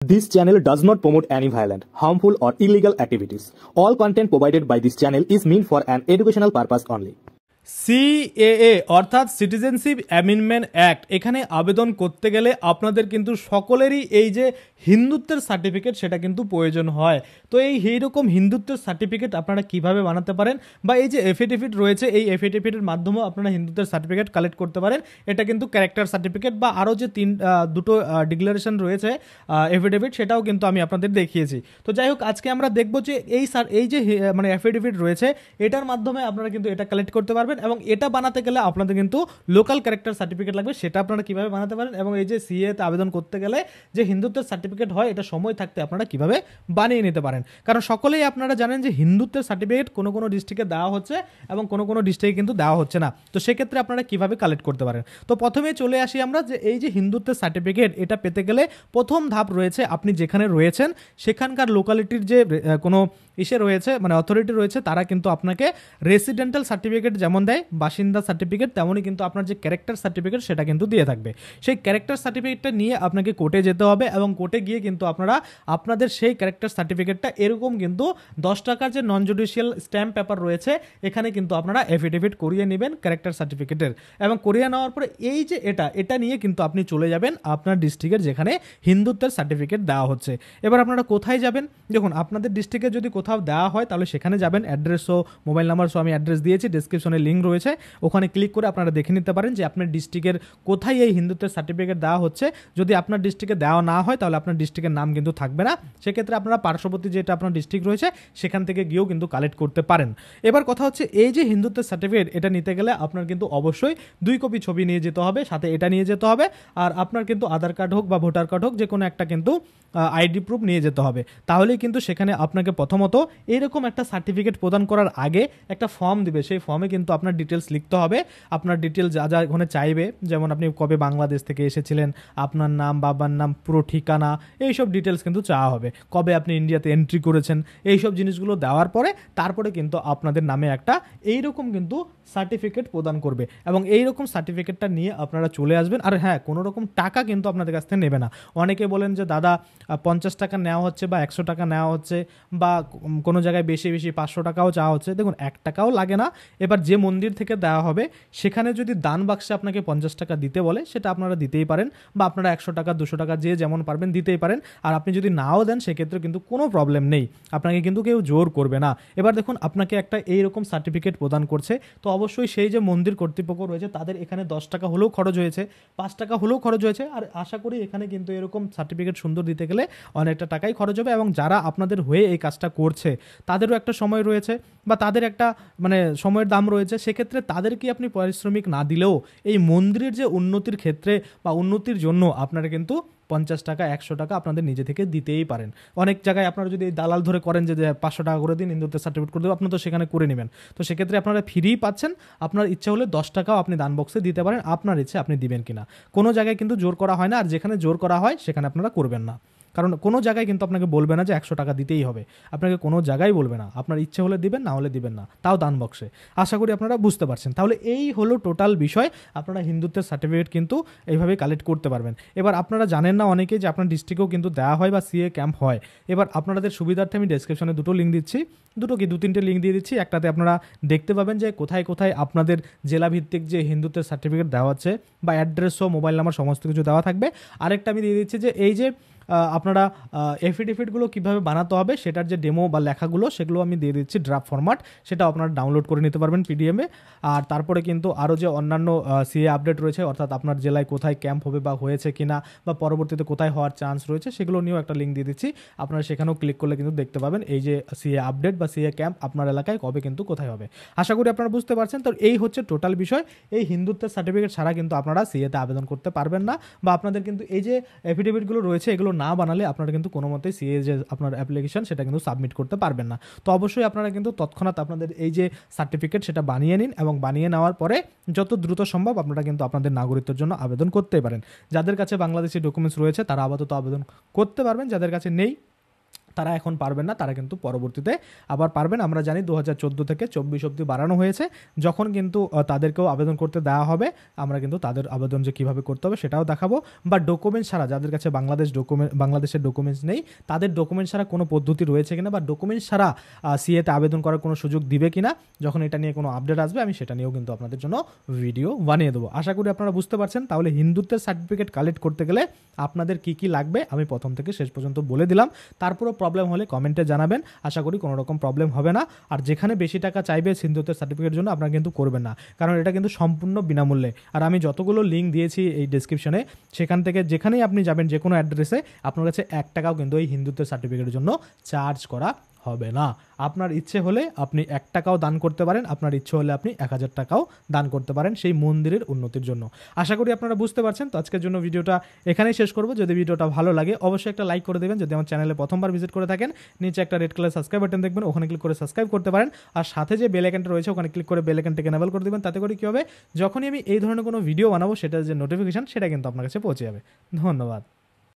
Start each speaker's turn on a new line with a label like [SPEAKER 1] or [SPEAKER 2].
[SPEAKER 1] This channel does not promote any violent, harmful, or illegal activities. All content provided by this channel is meant for an educational purpose only.
[SPEAKER 2] CAA অর্থাৎ citizenship amendment act এখানে আবেদন করতে গেলে আপনাদের কিন্তু সকলেরই এই যে হিন্দুত্বের সার্টিফিকেট সেটা কিন্তু প্রয়োজন হয়। তো এইরকম হিন্দুত্বের সার্টিফিকেট আপনারা কিভাবে বানাতে পারেন বা এই যে এফিডেভিট রয়েছে এই এফিডেভিটের মাধ্যমেও আপনারা হিন্দুত্বের সার্টিফিকেট কালেক্ট করতে পারেন। এটা কিন্তু ক্যারেক্টার সার্টিফিকেট বা আরও যে দুটো ডিক্লারেশন রয়েছে এফিডেভিট সেটাও কিন্তু আমি আপনাদের দেখিয়েছি। তো যাই হোক আজকে আমরা দেখব যে এই যে মানে এফিডেভিট রয়েছে এটার মাধ্যমে আপনারা কিন্তু এটা কালেক্ট করতে পারবেন এবং এটা বানাতে গেলে আপনাদের কিন্তু লোকাল ক্যারেক্টার সার্টিফিকেট লাগবে, সেটা আপনারা কিভাবে বানাতে পারেন এবং এই যে সিএতে আবেদন করতে গেলে যে হিন্দুত্বের সার্টিফিকেট হয় এটা সময় থাকতে আপনারা কিভাবে বানিয়ে নিতে পারেন। কারণ সকলেই আপনারা জানেন যে হিন্দুত্বের সার্টিফিকেট কোনো কোনো ডিস্ট্রিক্টে দেওয়া হচ্ছে এবং কোনো কোনো ডিস্ট্রিক্টে কিন্তু দেওয়া হচ্ছে না। তো সেক্ষেত্রে আপনারা কিভাবে কালেক্ট করতে পারেন। তো প্রথমে চলে আসি আমরা যে এই যে হিন্দুত্বের সার্টিফিকেট এটা পেতে গেলে প্রথম ধাপ রয়েছে আপনি যেখানে রয়েছেন সেখানকার লোকালিটির যে কোনো রয়েছে মানে অথরিটি রয়েছে তারা কিন্তু আপনাকে রেসিডেন্টাল সার্টিফিকেট যেমন দেয় বাসিন্দা সার্টিফিকেট তেমনই কিন্তু আপনার যে ক্যারেক্টার সার্টিফিকেট সেটা কিন্তু দিয়ে থাকবে। সেই ক্যারেক্টার সার্টিফিকেটটা নিয়ে আপনাকে কোর্টে যেতে হবে এবং কোর্টে গিয়ে কিন্তু আপনারা আপনাদের সেই ক্যারেক্টার সার্টিফিকেটটা এরকম কিন্তু 10 টাকার যে নন জুডিশিয়াল স্ট্যাম্প পেপার রয়েছে এখানে কিন্তু আপনারা এফিডেভিট করিয়ে নেবেন ক্যারেক্টার সার্টিফিকেটের এবং করিয়ে নেওয়ার পরে এই যে এটা নিয়ে কিন্তু আপনি চলে যাবেন আপনার ডিস্ট্রিক্টের যেখানে হিন্দুত্বের সার্টিফিকেট দেওয়া হচ্ছে। এবার আপনারা কোথায় যাবেন, দেখুন আপনাদের ডিস্ট্রিক্টে যদি কোথাও দেওয়া হয় তাহলে সেখানে যাবেন, অ্যাড্রেসও মোবাইল নাম্বার সো আমি অ্যাড্রেস দিয়েছি, ডেসক্রিপশনে লিঙ্ক রয়েছে, ওখানে ক্লিক করে আপনারা দেখে নিতে পারেন যে আপনার ডিস্ট্রিক্টের কোথায় এই হিন্দুত্বের সার্টিফিকেট দেওয়া হচ্ছে। যদি আপনার ডিস্ট্রিক্টে দেওয়া না হয় তাহলে আপনার ডিস্ট্রিক্টের নাম কিন্তু থাকবে না, সেক্ষেত্রে আপনারা পার্শ্ববর্তী যেটা আপনার ডিস্ট্রিক্ট রয়েছে সেখান থেকে গিয়েও কিন্তু কালেক্ট করতে পারেন। এবার কথা হচ্ছে এই যে হিন্দুত্বের সার্টিফিকেট এটা নিতে গেলে আপনার কিন্তু অবশ্যই 2 কপি ছবি নিয়ে যেতে হবে, সাথে এটা নিয়ে যেতে হবে আর আপনার কিন্তু আধার কার্ড হোক বা ভোটার কার্ড হোক যে কোনো একটা কিন্তু আইডি প্রুফ নিয়ে যেতে হবে। তাহলেই কিন্তু সেখানে আপনাকে প্রথমত এরকম একটা সার্টিফিকেট প্রদান করার আগে একটা ফর্ম দিবে, সেই ফর্মে কিন্তু আপনার ডিটেলস লিখতে হবে, আপনার ডিটেলস যা যা ওখানে চাইবে, যেমন আপনি কবে বাংলাদেশ থেকে এসেছিলেন, আপনার নাম, বাবার নাম, পুরো ঠিকানা, এইসব ডিটেলস কিন্তু চাওয়া হবে, কবে আপনি ইন্ডিয়াতে এন্ট্রি করেছেন, এইসব জিনিসগুলো দেওয়ার পরে তারপরে কিন্তু আপনাদের নামে একটা এইরকম কিন্তু সার্টিফিকেট প্রদান করবে এবং এইরকম সার্টিফিকেটটা নিয়ে আপনারা চলে আসবেন। আর হ্যাঁ, কোনো রকম টাকা কিন্তু আপনাদের কাছ থেকে নেবে না। অনেকে বলেন যে দাদা 50 টাকা নেওয়া হচ্ছে বা 100 টাকা নেওয়া হচ্ছে বা কোনো জায়গায় বেশি 500 টাকাও চাওয়া হচ্ছে। দেখুন 1 টাকাও লাগে না। এবার যে মন্দির থেকে দেওয়া হবে সেখানে যদি দান বাক্সে আপনাকে 50 টাকা দিতে বলে সেটা আপনারা দিতেই পারেন বা আপনারা 100 টাকা 200 টাকা যে যেমন পারবেন দিতেই পারেন। আর আপনি যদি নাও দেন সেক্ষেত্রে কিন্তু কোনো প্রবলেম নেই, আপনাকে কিন্তু কেউ জোর করবে না। এবার দেখুন আপনাকে একটা এইরকম সার্টিফিকেট প্রদান করছে, তো অবশ্যই সেই যে মন্দির কর্তৃপক্ষ রয়েছে তাদের এখানে 10 টাকা হলেও খরচ হয়েছে, 5 টাকা হলেও খরচ হয়েছে। আর আশা করি এখানে কিন্তু এরকম সার্টিফিকেট সুন্দর দিতে গেলে অনেকটা টাকাই খরচ হবে এবং যারা আপনাদের হয়ে এই কাজটা করছে তাদেরও একটা সময় রয়েছে বা তাদের একটা মানে সময়ের দাম রয়েছে। সেক্ষেত্রে তাদেরকে আপনি পারিশ্রমিক না দিলেও এই মন্দিরের যে উন্নতির ক্ষেত্রে বা উন্নতির জন্য আপনারা কিন্তু 50 টাকা 100 টাকা আপনাদের নিজে থেকে দিতেই পারেন। অনেক জায়গায় আপনারা যদি দালাল ধরে করেন যে 500 টাকা করে দিন হিন্দুত্বের সার্টিফিকেট করে দেবো, আপনি তো সেখানে করে নেবেন, তো সেক্ষেত্রে আপনারা ফ্রি পাচ্ছেন। আপনার ইচ্ছা হলে 10 টাকাও আপনি দান বক্সে দিতে পারেন, আপনার ইচ্ছে আপনি দিবেন কিনা। কোনো জায়গায় কিন্তু জোর করা হয় না, আর যেখানে জোর করা হয় সেখানে আপনারা করবেন না, কারণ কোনো জায়গায় কিন্তু আপনাকে বলবে না যে 100 টাকা দিতেই হবে, আপনাকে কোনো জায়গায় বলবে না, আপনার ইচ্ছে হলে দিবেন না হলে দিবেন না, তাও দান বক্সে। আশা করি আপনারা বুঝতে পারছেন। তাহলে এই হলো টোটাল বিষয়, আপনারা হিন্দুত্বের সার্টিফিকেট কিন্তু এইভাবে কালেক্ট করতে পারবেন। এবার আপনারা জানেন না অনেকে যে আপনার ডিস্ট্রিক্টেও কিন্তু দেওয়া হয় বা সিএ ক্যাম্প হয়। এবার আপনাদের সুবিধার্থে আমি ডেসক্রিপশনে 2টো লিঙ্ক দিচ্ছি, 2-3টে লিঙ্ক দিয়ে দিচ্ছি। একটাতে আপনারা দেখতে পাবেন যে কোথায় কোথায় আপনাদের জেলাভিত্তিক যে হিন্দুত্বের সার্টিফিকেট দেওয়া হচ্ছে বা অ্যাড্রেসও মোবাইল নাম্বার সমস্ত কিছু দেওয়া থাকবে। আরেকটা আমি দিয়ে দিচ্ছি যে এই যে আপনারা এফিডেভিটগুলো কীভাবে বানাতে হবে সেটার যে ডেমো বা লেখাগুলো সেগুলো আমি দিয়ে দিচ্ছি ড্রাফট ফরম্যাট, সেটা আপনারা ডাউনলোড করে নিতে পারবেন পিডিএমে। আর তারপরে কিন্তু আরও যে অন্যান্য সিএ আপডেট রয়েছে, অর্থাৎ আপনার জেলায় কোথায় ক্যাম্প হবে বা হয়েছে কিনা বা পরবর্তীতে কোথায় হওয়ার চান্স রয়েছে সেগুলো নিয়েও একটা লিঙ্ক দিয়ে দিচ্ছি। আপনারা সেখানেও ক্লিক করলে কিন্তু দেখতে পাবেন এই যে সিএ আপডেট বা সিএ ক্যাম্প আপনার এলাকায় কবে কিন্তু কোথায় হবে। আশা করি আপনারা বুঝতে পারছেন। তো এই হচ্ছে টোটাল বিষয়। এই হিন্দুত্বের সার্টিফিকেট ছাড়া কিন্তু আপনারা সিএতে আবেদন করতে পারবেন না বা আপনাদের কিন্তু এই যে এফিডেভিটগুলো রয়েছে এগুলো না বানালে আপনারা কিন্তু কোনো মতেই সিএ যে আপনার অ্যাপ্লিকেশন সেটা কিন্তু সাবমিট করতে পারবেন না। তো অবশ্যই আপনারা কিন্তু তৎক্ষণাৎ আপনাদের এই যে সার্টিফিকেট সেটা বানিয়ে নিন এবং বানিয়ে নেওয়ার পরে যত দ্রুত সম্ভব আপনারা কিন্তু আপনাদের নাগরিকত্বের জন্য আবেদন করতে পারেন। যাদের কাছে বাংলাদেশি ডকুমেন্টস রয়েছে তারা আপাতত আবেদন করতে পারবেন, যাদের কাছে নেই তারা এখন পারবেন না, তারা কিন্তু পরবর্তীতে আবার পারবেন। আমরা জানি 2014 থেকে 24 অবধি বাড়ানো হয়েছে, যখন কিন্তু তাদেরকেও আবেদন করতে দেওয়া হবে, আমরা কিন্তু তাদের আবেদন যে কীভাবে করতে হবে সেটাও দেখাবো। বা ডকুমেন্টস ছাড়া যাদের কাছে বাংলাদেশের ডকুমেন্টস নেই, তাদের ডকুমেন্টস ছাড়া কোনো পদ্ধতি রয়েছে কিনা, বা ডকুমেন্টস ছাড়া সিএতে আবেদন করার কোনো সুযোগ দিবে কিনা, যখন এটা নিয়ে কোনো আপডেট আসবে আমি সেটা নিয়েও কিন্তু আপনাদের জন্য ভিডিও বানিয়ে দেবো। আশা করি আপনারা বুঝতে পারছেন। তাহলে হিন্দুত্বের সার্টিফিকেট কালেক্ট করতে গেলে আপনাদের কি কি লাগবে আমি প্রথম থেকে শেষ পর্যন্ত বলে দিলাম। তারপরও প্রবলেম হলে কমেন্টে জানাবেন, আশা করি কোনো রকম প্রবলেম হবে না। আর যেখানে বেশি টাকা চাইবে হিন্দুত্বের সার্টিফিকেটের জন্য আপনারা কিন্তু করবেন না, কারণ এটা কিন্তু সম্পূর্ণ বিনামূল্যে। আর আমি যতগুলো লিঙ্ক দিয়েছি এই ডেসক্রিপশনে, সেখান থেকে যেখানেই আপনি যাবেন যে কোনো অ্যাড্রেসে, আপনার কাছে 1 টাকাও কিন্তু এই হিন্দুত্বের সার্টিফিকেটের জন্য চার্জ করা হবে না। আপনার ইচ্ছে হলে আপনি 1 টাকাও দান করতে পারেন, আপনার ইচ্ছে হলে আপনি 1000 টাকাও দান করতে পারেন সেই মন্দিরের উন্নতির জন্য। আশা করি আপনারা বুঝতে পারছেন। তো আজকের জন্য ভিডিওটা এখানেই শেষ করব। যদি ভিডিওটা ভালো লাগে অবশ্যই একটা লাইক করে দেবেন। যদি আমার চ্যানেলে প্রথমবার ভিজিট করে থাকেন, নিচে একটা রেড কালার সাবস্ক্রাইব বাটন দেখবেন, ওখানে ক্লিক করে সাবস্ক্রাইব করতে পারেন। আর সাথে যে বেল আইকনটা রয়েছে ওখানে ক্লিক করে বেল আইকনটাকে এনেবল করে দেবেন। তাতে করে কী হবে, যখনই আমি এই ধরনের কোনো ভিডিও বানাবো সেটার যে নোটিফিকেশন সেটা কিন্তু আপনার কাছে পৌঁছে যাবে। ধন্যবাদ।